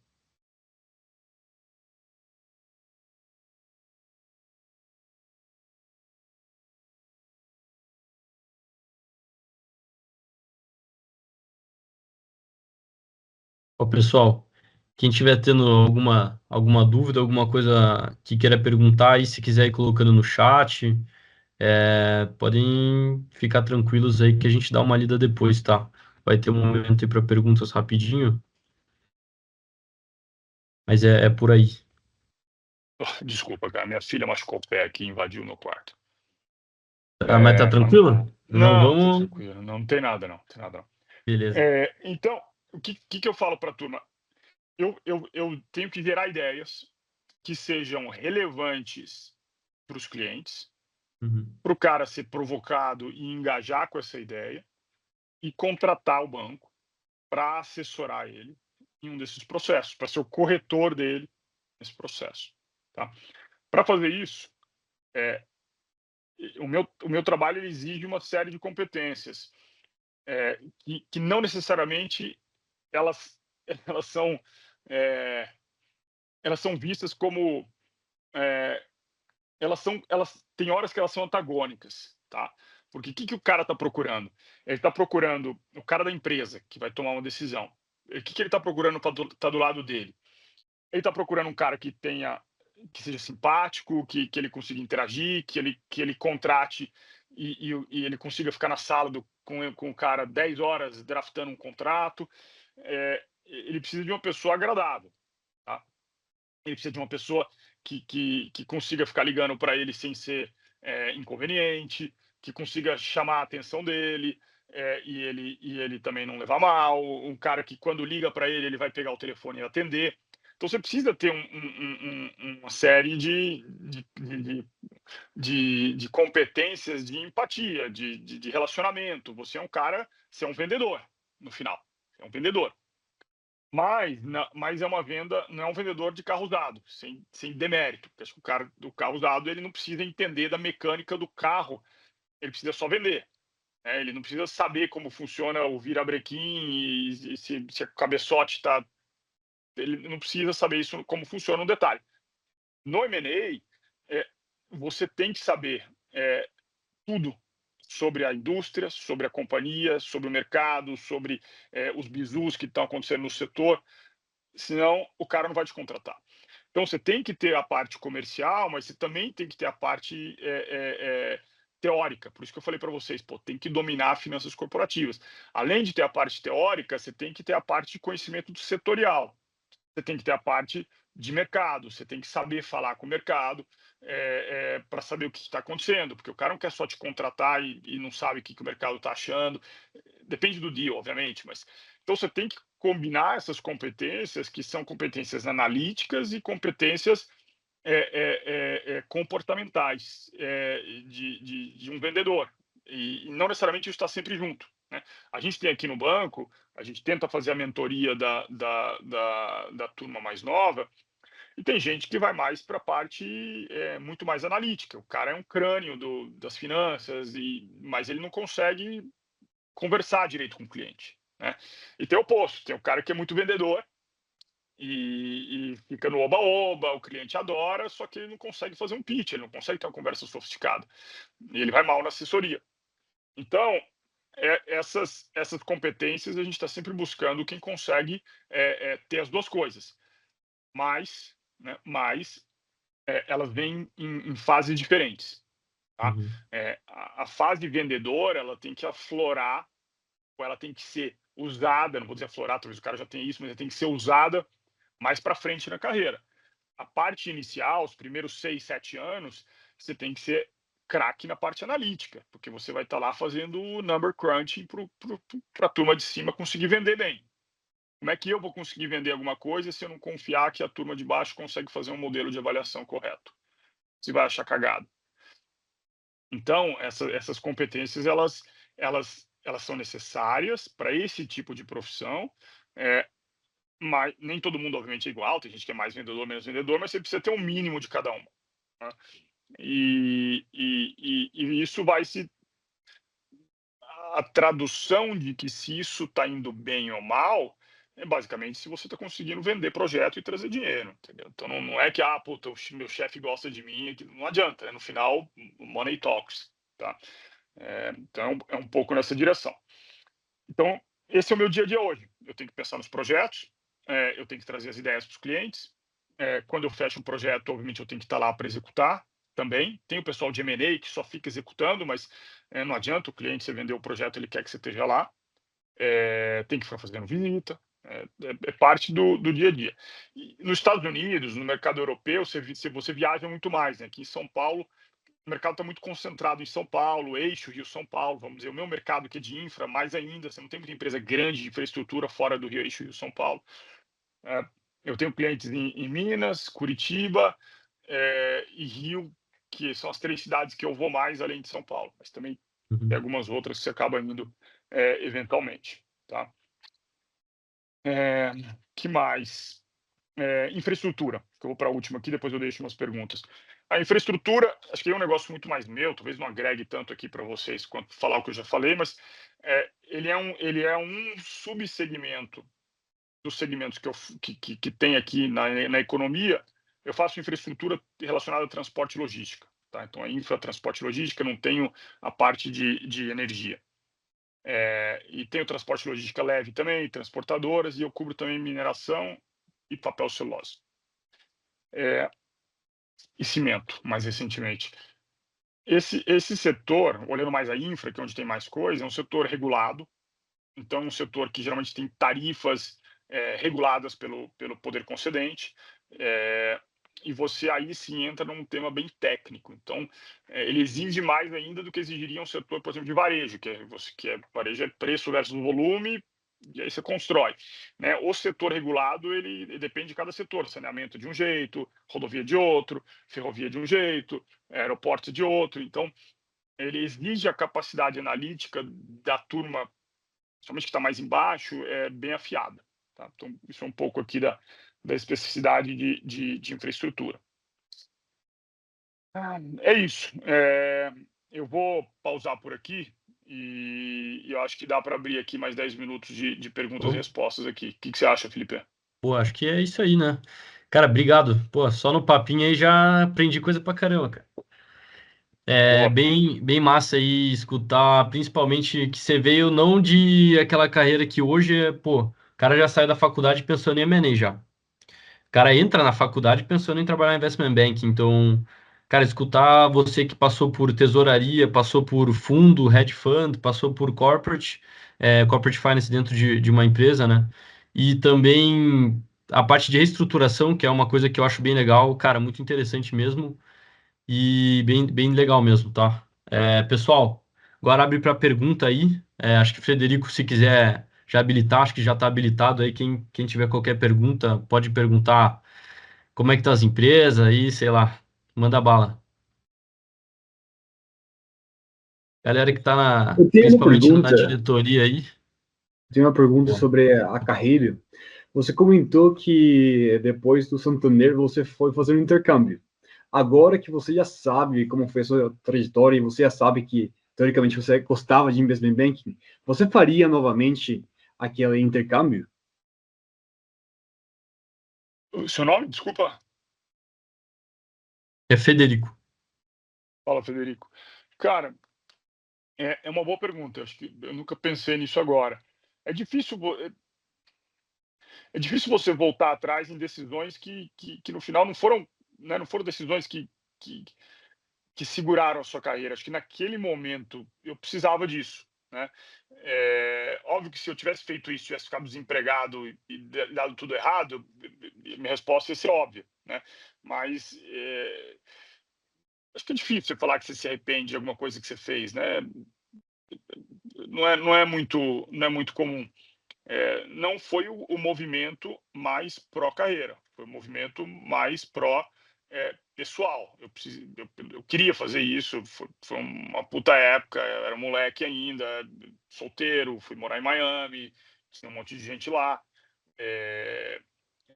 Ó, pessoal, quem tiver tendo alguma dúvida, alguma coisa que queira perguntar aí, se quiser ir colocando no chat, podem ficar tranquilos aí que a gente dá uma lida depois, tá? Vai ter um momento aí para perguntas rapidinho, mas é por aí. Desculpa, cara, minha filha machucou o pé aqui e invadiu o meu quarto. Ah, mas tá Mas tranquilo? Não não, tá vamos. tranquilo, não tem nada não, tem nada não. Beleza. Então, o que eu falo para a turma? Eu tenho que gerar ideias que sejam relevantes para os clientes, Uhum. para o cara ser provocado e engajar com essa ideia, e contratar o banco para assessorar ele em um desses processos, para ser o corretor dele nesse processo, tá? Para fazer isso, eh, o meu trabalho ele exige uma série de competências, que não necessariamente elas elas são, eh, elas são vistas como, eh, elas têm horas que elas são antagônicas, tá? Porque o que o cara está procurando? Ele está procurando o cara da empresa que vai tomar uma decisão. O que ele está procurando para estar do lado dele? Ele está procurando um cara que seja simpático, que ele consiga interagir, que ele contrate e ele consiga ficar na sala com o cara 10 horas draftando um contrato. Ele precisa de uma pessoa agradável, tá? Ele precisa de uma pessoa que consiga ficar ligando para ele sem ser inconveniente, que consiga chamar a atenção dele, e ele também não levar mal, um cara que quando liga para ele, ele vai pegar o telefone e atender. Então você precisa ter uma série de competências de empatia, de relacionamento. Você é um vendedor, no final. Você é um vendedor. Mas é uma venda, não é um vendedor de carro usado, sem demérito, porque acho que o cara do carro usado ele não precisa entender da mecânica do carro, ele precisa só vender, né? Ele não precisa saber como funciona o virabrequim e se o cabeçote está. Ele não precisa saber isso como funciona no detalhe. No M&A, você tem que saber tudo sobre a indústria, sobre a companhia, sobre o mercado, sobre os bizus que estão acontecendo no setor, senão o cara não vai te contratar. Então você tem que ter a parte comercial, mas você também tem que ter a parte teórica. Por isso que eu falei para vocês, pô, tem que dominar finanças corporativas. Além de ter a parte teórica, você tem que ter a parte de conhecimento do setorial. Você tem que ter a parte de mercado, você tem que saber falar com o mercado para saber o que está acontecendo, porque o cara não quer só te contratar e não sabe o que o mercado está achando. Depende do deal, obviamente, mas então você tem que combinar essas competências, que são competências analíticas e competências comportamentais de um vendedor. E não necessariamente isso está sempre junto, né? A gente tem aqui no banco, a gente tenta fazer a mentoria da turma mais nova, e tem gente que vai mais para a parte muito mais analítica. O cara é um crânio das finanças, mas ele não consegue conversar direito com o cliente, né? E tem o oposto, tem o cara que é muito vendedor e fica no oba-oba, o cliente adora, só que ele não consegue fazer um pitch, ele não consegue ter uma conversa sofisticada. E ele vai mal na assessoria. Então, essas competências a gente está sempre buscando quem consegue ter as duas coisas. Mas elas vêm em fases diferentes. Tá? Uhum. A fase vendedor ela tem que aflorar, ou ela tem que ser usada, não vou dizer aflorar, talvez o cara já tenha isso, mas ela tem que ser usada mais para frente na carreira. A parte inicial, os primeiros 6, 7 anos, você tem que ser craque na parte analítica, porque você vai estar lá fazendo o number crunching para a turma de cima conseguir vender bem. Como é que eu vou conseguir vender alguma coisa se eu não confiar que a turma de baixo consegue fazer um modelo de avaliação correto? Você vai achar cagado. Então, essas competências, elas são necessárias para esse tipo de profissão, mas nem todo mundo, obviamente, é igual, tem gente que é mais vendedor, menos vendedor, mas você precisa ter um mínimo de cada uma, né? E isso vai se a tradução de que se isso está indo bem ou mal é basicamente se você está conseguindo vender projeto e trazer dinheiro, entendeu? Então não é que, puta, meu chefe gosta de mim, não adianta, no final, money talks, tá? Então é um pouco nessa direção. Então, esse é o meu dia a dia hoje. Eu tenho que pensar nos projetos, eu tenho que trazer as ideias para os clientes. Quando eu fecho um projeto, obviamente, eu tenho que estar lá para executar também. Tem o pessoal de M&A que só fica executando, mas não adianta, o cliente, você vendeu o projeto, ele quer que você esteja lá. Tem que ficar fazendo visita. É parte do dia a dia. E nos Estados Unidos, no mercado europeu, você viaja muito mais, né? Aqui em São Paulo, o mercado está muito concentrado em São Paulo, eixo Rio-São Paulo, vamos dizer, o meu mercado que é de infra, mais ainda, você não tem muita empresa grande de infraestrutura fora do Rio, eixo Rio-São Paulo. Eu tenho clientes em Minas, Curitiba e Rio, que são as 3 cidades que eu vou mais, além de São Paulo, mas também tem algumas outras que você acaba indo eventualmente, tá? Que mais? Infraestrutura, que eu vou para a última aqui, depois eu deixo umas perguntas. A infraestrutura, acho que é um negócio muito mais meu, talvez não agregue tanto aqui para vocês quanto falar o que eu já falei, mas ele é um subsegmento dos segmentos que tem aqui na economia. Eu faço infraestrutura relacionada a transporte e logística, tá? Então, é infra, transporte e logística, não tenho a parte de energia. E tenho transporte e logística leve também, transportadoras, e eu cubro também mineração e papel celulose. E cimento, mais recentemente. Esse setor, olhando mais a infra, que é onde tem mais coisa, é um setor regulado. Então, é um setor que geralmente tem tarifas reguladas pelo poder concedente, e você aí sim entra num tema bem técnico. Então, ele exige mais ainda do que exigiria um setor, por exemplo, de varejo, varejo é preço versus volume, e aí você constrói, né? O setor regulado, ele depende de cada setor, saneamento de um jeito, rodovia de outro, ferrovia de um jeito, aeroporto de outro. Então, ele exige a capacidade analítica da turma, somente que está mais embaixo, é bem afiada, tá? Então, isso é um pouco aqui da especificidade de infraestrutura. É isso. Eu vou pausar por aqui e eu acho que dá para abrir aqui mais 10 minutos de perguntas e respostas aqui. O que você acha, Felipe? Pô, acho que é isso aí, né? Cara, obrigado. Pô, só no papinho aí já aprendi coisa pra caramba, cara. É Boa. bem massa aí escutar, principalmente que você veio não de aquela carreira que hoje pô, o cara já saiu da faculdade pensando em M&A já. O cara entra na faculdade pensando em trabalhar em investment banking. Então, cara, escutar você que passou por tesouraria, passou por fundo, hedge fund, passou por corporate finance dentro de uma empresa, né? E também a parte de reestruturação, que é uma coisa que eu acho bem legal, cara, muito interessante mesmo e bem legal mesmo, tá? Pessoal, agora abre para pergunta aí. Acho que o Frederico, se quiser já habilitar, acho que já está habilitado aí. Quem tiver qualquer pergunta, pode perguntar como é que tá as empresas aí, sei lá, manda bala. Galera que tá Eu tenho uma principalmente na pergunta, diretoria aí. Pô, sobre a carreira. Você comentou que depois do Santander você foi fazer um intercâmbio. Agora que você já sabe como foi a sua trajetória e você já sabe que, teoricamente, você gostava de investment banking, você faria novamente aquele intercâmbio? O seu nome? Desculpa. é Federico. Fala, Federico. Cara, é uma boa pergunta. Acho que eu nunca pensei nisso agora. É difícil, é difícil você voltar atrás em decisões que no final não foram, né, não foram decisões que, que seguraram a sua carreira. Acho que naquele momento eu precisava disso, né? Óbvio que se eu tivesse feito isso, tivesse ficado desempregado e dado tudo errado, minha resposta ia ser óbvia, né? Mas acho que é difícil você falar que você se arrepende de alguma coisa que você fez, né? Não é muito comum. Não foi o movimento mais pró-carreira, foi o movimento mais pró-pessoal. Eu queria fazer isso, foi uma puta época, eu era moleque ainda, solteiro, fui morar em Miami, tinha um monte de gente lá,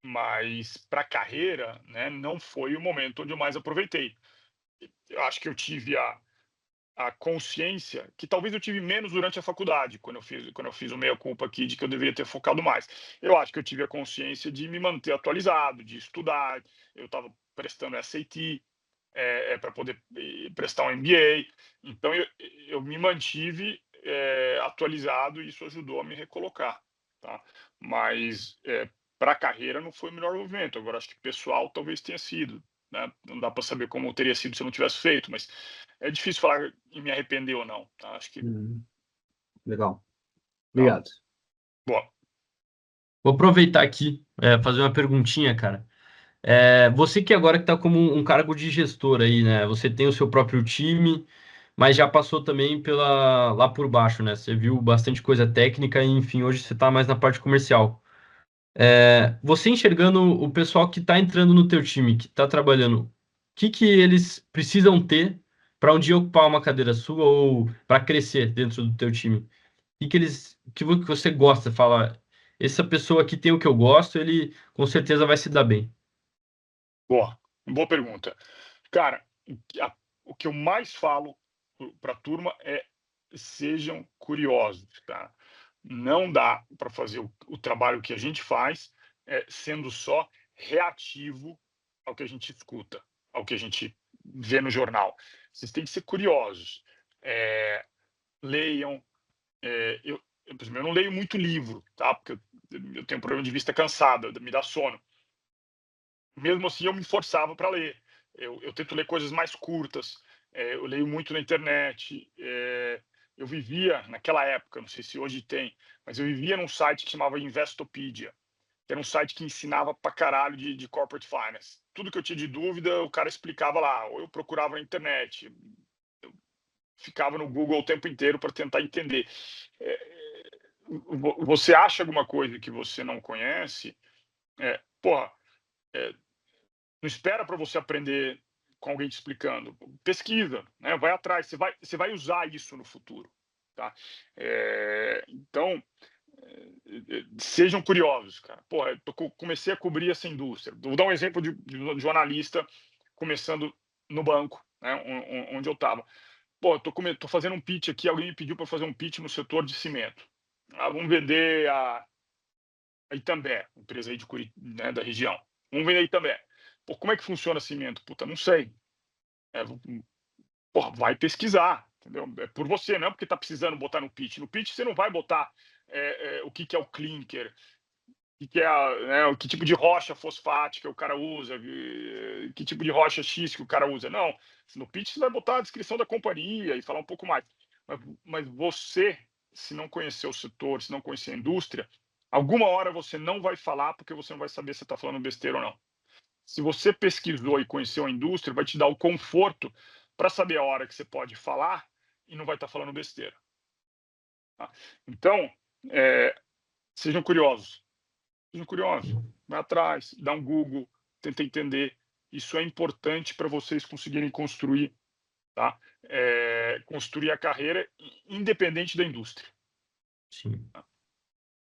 mas para carreira, né, não foi o momento onde eu mais aproveitei. Eu acho que eu tive a consciência que talvez eu tive menos durante a faculdade, quando eu fiz o meia-culpa aqui de que eu deveria ter focado mais. Eu acho que eu tive a consciência de me manter atualizado, de estudar. Eu estava prestando SAT, para poder prestar um MBA. Então eu me mantive atualizado e isso ajudou a me recolocar, tá? Mas para a carreira não foi o melhor movimento. Agora acho que pessoal talvez tenha sido, né? Não dá para saber como teria sido se eu não tivesse feito, mas é difícil falar em me arrepender ou não, tá? Acho que Legal. tá. Obrigado. Boa. Vou aproveitar aqui, fazer uma perguntinha, cara. Você que agora que está como um cargo de gestor aí, né? Você tem o seu próprio time, mas já passou também lá por baixo, né? Você viu bastante coisa técnica e, enfim, hoje você está mais na parte comercial. Você enxergando o pessoal que está entrando no teu time, que está trabalhando, o que que eles precisam ter para um dia ocupar uma cadeira sua ou para crescer dentro do teu time? O que você gosta? Fala, essa pessoa aqui tem o que eu gosto, ele com certeza vai se dar bem. Boa. Boa pergunta. Cara, o que eu mais falo para a turma é sejam curiosos, tá? Não dá para fazer o trabalho que a gente faz sendo só reativo ao que a gente escuta, ao que a gente vê no jornal. Vocês têm que ser curiosos. Leiam. Por exemplo, eu não leio muito livro, tá? Porque eu tenho um problema de vista cansada, me dá sono. Mesmo assim, eu me forçava para ler. Eu tento ler coisas mais curtas. Eu leio muito na internet. Eu vivia, naquela época, não sei se hoje tem, mas eu vivia num site que chamava Investopedia, que era um site que ensinava pra caralho de corporate finance. Tudo que eu tinha de dúvida, o cara explicava lá, ou eu procurava na internet. Eu ficava no Google o tempo inteiro para tentar entender. Você acha alguma coisa que você não conhece, porra, não espera para você aprender com alguém te explicando. Pesquisa, né? Vai atrás, você vai usar isso no futuro. Tá? Então, sejam curiosos, cara. Porra, comecei a cobrir essa indústria. Vou dar um exemplo de jornalista começando no banco, né, onde eu estava. Pô, tô fazendo um pitch aqui, alguém me pediu para fazer um pitch no setor de cimento. Vamos vender a Itambé, empresa aí né, da região. Vamos vender a Itambé. Pô, como é que funciona cimento? Puta, não sei. Porra, vai pesquisar, entendeu? É por você, não é porque tá precisando botar no pitch. No pitch você não vai botar o que é o clinker, que né, que tipo de rocha fosfática o cara usa, que tipo de rocha X que o cara usa. Não, no pitch você vai botar a descrição da companhia e falar um pouco mais. Mas você, se não conhecer o setor, se não conhecer a indústria, alguma hora você não vai falar porque você não vai saber se está falando besteira ou não. Se você pesquisou e conheceu a indústria, vai te dar o conforto para saber a hora que você pode falar e não vai estar falando besteira. Tá? Então, sejam curiosos. Sejam curiosos. Vai atrás, dá um Google, tenta entender. Isso é importante para vocês conseguirem construir, tá? Construir a carreira independente da indústria. Sim,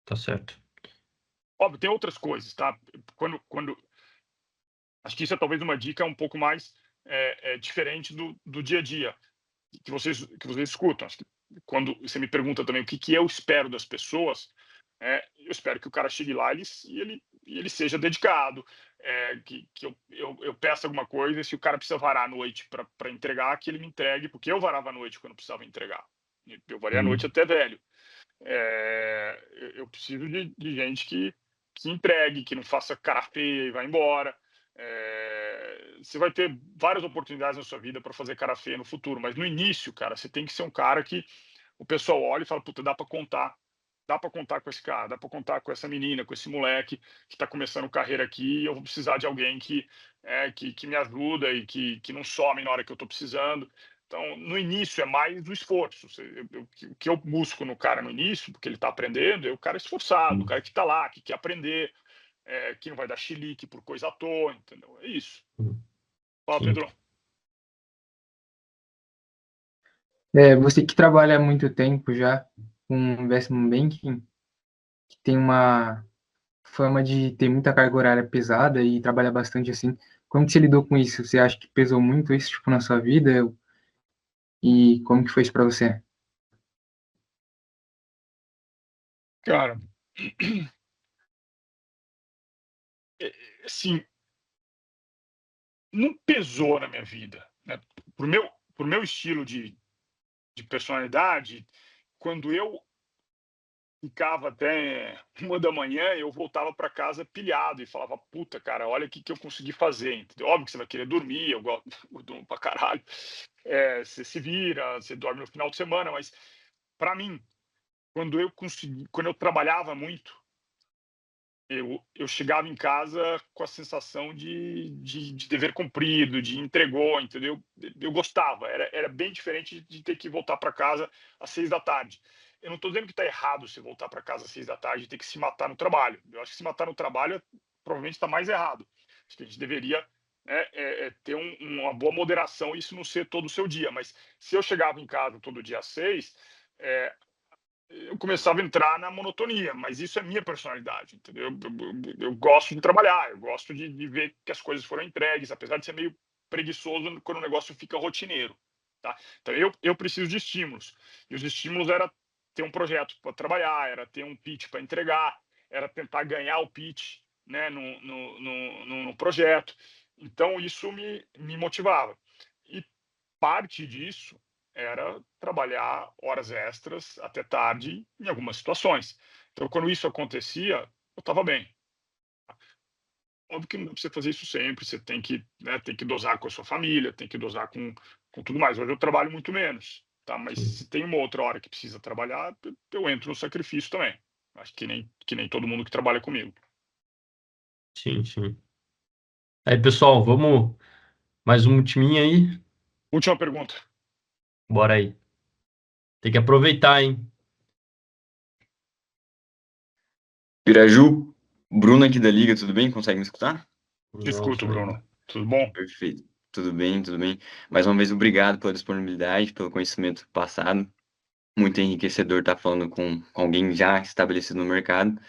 tá certo. Óbvio, tem outras coisas, tá? Acho que isso é talvez uma dica um pouco mais diferente do dia a dia que vocês escutam. Acho que quando você me pergunta também o que eu espero das pessoas, eu espero que o cara chegue lá e ele seja dedicado, que eu peça alguma coisa e se o cara precisa varar à noite para entregar, que ele me entregue, porque eu varava à noite quando precisava entregar. Eu varei à noite até velho. Eu preciso de gente que entregue, que não faça cara feia e vá embora. Você vai ter várias oportunidades na sua vida para fazer cara feia no futuro, mas no início, cara, você tem que ser um cara que o pessoal olha e fala, puta, dá para contar. Dá para contar com esse cara, dá para contar com essa menina, com esse moleque que está começando carreira aqui e eu vou precisar de alguém que me ajuda e que não some na hora que eu estou precisando. Então, no início é mais o esforço. O que eu busco no cara no início, porque ele está aprendendo, é o cara esforçado, o cara que está lá, que quer aprender, que não vai dar chilique por coisa à toa, entendeu? É isso. Fala, Sim. Pedro. Você que trabalha há muito tempo já com investment banking, que tem uma fama de ter muita carga horária pesada e trabalha bastante assim, como que você lidou com isso? Você acha que pesou muito isso, tipo, na sua vida? E como que foi isso para você? Cara, assim, não pesou na minha vida, né? Pro meu estilo de personalidade, quando eu ficava até 1 da manhã, eu voltava para casa pilhado e falava: "Puta, cara, olha o que eu consegui fazer", entendeu. Óbvio que você vai querer dormir, eu gosto eu durmo pra caralho, você se vira, você dorme no final de semana, mas para mim, quando eu trabalhava muito, eu chegava em casa com a sensação de dever cumprido, de entregou, entendeu. Eu gostava, era bem diferente de ter que voltar para casa às 6 da tarde. Eu não estou dizendo que está errado você voltar para casa às 6 da tarde e ter que se matar no trabalho. Eu acho que se matar no trabalho provavelmente está mais errado. Acho que a gente deveria, né, ter uma boa moderação e isso não ser todo o seu dia. Mas se eu chegava em casa todo dia às 6, eh, eu começava a entrar na monotonia, mas isso é minha personalidade, entendeu? Eu gosto de trabalhar, eu gosto de ver que as coisas foram entregues, apesar de ser meio preguiçoso quando o negócio fica rotineiro, tá? Então eu preciso de estímulos, e os estímulos era ter um projeto para trabalhar, era ter um pitch para entregar, era tentar ganhar o pitch, né, no projeto. Então isso me motivava. E parte disso era trabalhar horas extras até tarde em algumas situações. Então, quando isso acontecia, eu estava bem. Óbvio que não dá para você fazer isso sempre, você tem que, né, tem que dosar com a sua família, tem que dosar com tudo mais. Hoje eu trabalho muito menos, tá? Mas Sim, se tem uma outra hora que precisa trabalhar, eu entro no sacrifício também. Acho que nem todo mundo que trabalha comigo. sim, sim. Aí, pessoal, vamos mais um timinho aí? Última pergunta. Bora aí. Tem que aproveitar, hein? Piraju, Bruno aqui da Liga, tudo bem? Consegue me escutar? Te escuto, Nossa, aí. Bruno. Tudo bom? Perfeito. Tudo bem, tudo bem. Mais uma vez, obrigado pela disponibilidade, pelo conhecimento passado. Muito enriquecedor estar falando com alguém já estabelecido no mercado.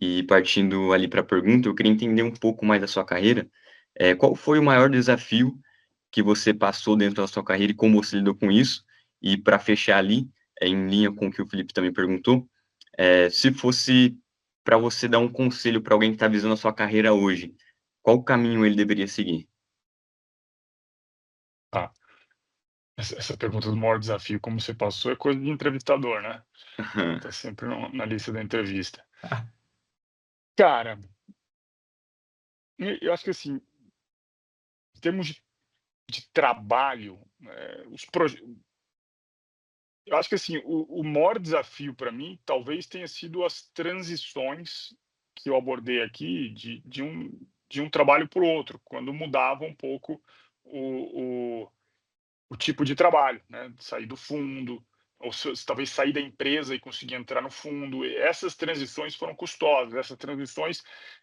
E partindo ali para a pergunta, eu queria entender um pouco mais da sua carreira. Qual foi o maior desafio que você passou dentro da sua carreira e como você lidou com isso? E para fechar ali, em linha com o que o Felipe também perguntou, se fosse para você dar um conselho para alguém que está visando a sua carreira hoje, qual caminho ele deveria seguir? Ah, essa pergunta do maior desafio, como você passou, é coisa de entrevistador, né? Tá sempre na lista da entrevista. Cara, eu acho que assim, em termos de trabalho, eu acho que assim, o maior desafio para mim talvez tenha sido as transições que eu abordei aqui de um trabalho para o outro, quando mudava um pouco o tipo de trabalho, né? Sair do fundo, ou talvez sair da empresa e conseguir entrar no fundo. E essas transições foram custosas, essas transições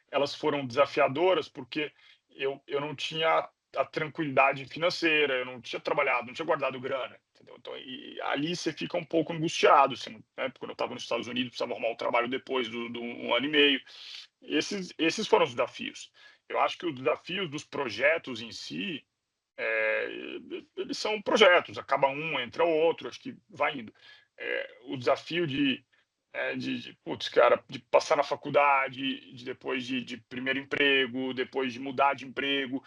elas foram desafiadoras porque eu não tinha a tranquilidade financeira, eu não tinha trabalhado, não tinha guardado grana, entendeu? Então, e ali você fica um pouco angustiado, assim, né? Quando eu estava nos Estados Unidos, precisava arrumar um trabalho depois do 1 ano e meio. Esses foram os desafios. Eu acho que os desafios dos projetos em si, é, eles são projetos, acaba um, entra o outro, acho que vai indo. O desafio putz, cara, de passar na faculdade, depois de primeiro emprego, depois de mudar de emprego,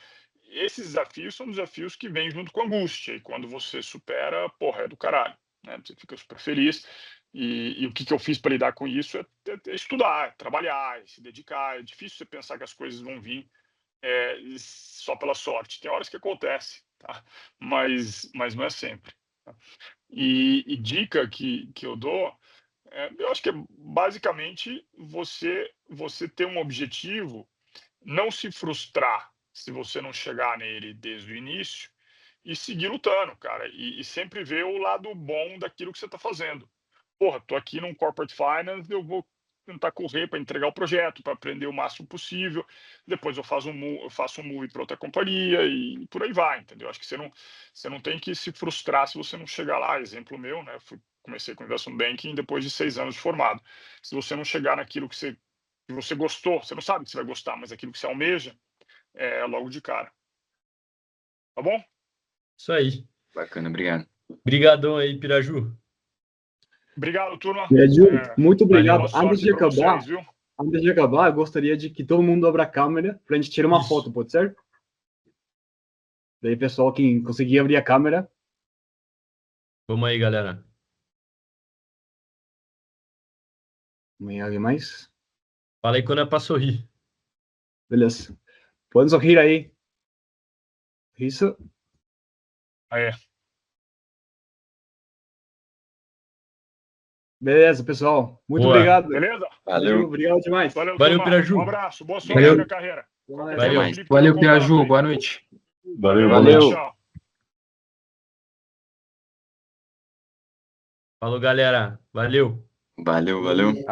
esses desafios são desafios que vêm junto com angústia, e quando você supera, porra, é do caralho, né? Você fica super feliz. E o que eu fiz para lidar com isso é estudar, é trabalhar, é se dedicar. É difícil você pensar que as coisas vão vir só pela sorte. Tem horas que acontece, tá? Mas não é sempre. Tá? E dica que eu dou, eu acho que é basicamente você ter um objetivo, não se frustrar se você não chegar nele desde o início e seguir lutando, cara, e sempre ver o lado bom daquilo que você está fazendo. Porra, tô aqui num corporate finance, eu vou tentar correr para entregar o projeto, para aprender o máximo possível. Depois eu faço um move para outra companhia e por aí vai, entendeu? Acho que você não tem que se frustrar se você não chegar lá. Exemplo meu, né? Comecei com investment banking depois de 6 anos de formado. Se você não chegar naquilo que você gostou, você não sabe que você vai gostar, mas aquilo que você almeja, é logo de cara. Tá bom? Isso aí. Bacana, obrigado. Brigadão aí, Piraju. Obrigado, turma. Piraju, muito obrigado. Boa sorte Antes de pra acabar, vocês, viu? eu gostaria de que todo mundo abra a câmera para a gente tirar uma Isso. foto, pode ser? Daí, pessoal, quem conseguir abrir a câmera. Vamos aí, galera. Alguém mais? Fala aí quando é pra sorrir. Beleza. Podem sorrir aí. Isso. Aí. Beleza, pessoal. Muito Boa. obrigado. Beleza? Valeu. Obrigado demais. Valeu, Valeu, turma. Piraju. Um abraço. Boa sorte Valeu. na carreira. Valeu. Felipe, tá Valeu, no Piraju. contato aí. Boa noite. Valeu. Tchau. Falou, galera. Valeu. Valeu. Abraço.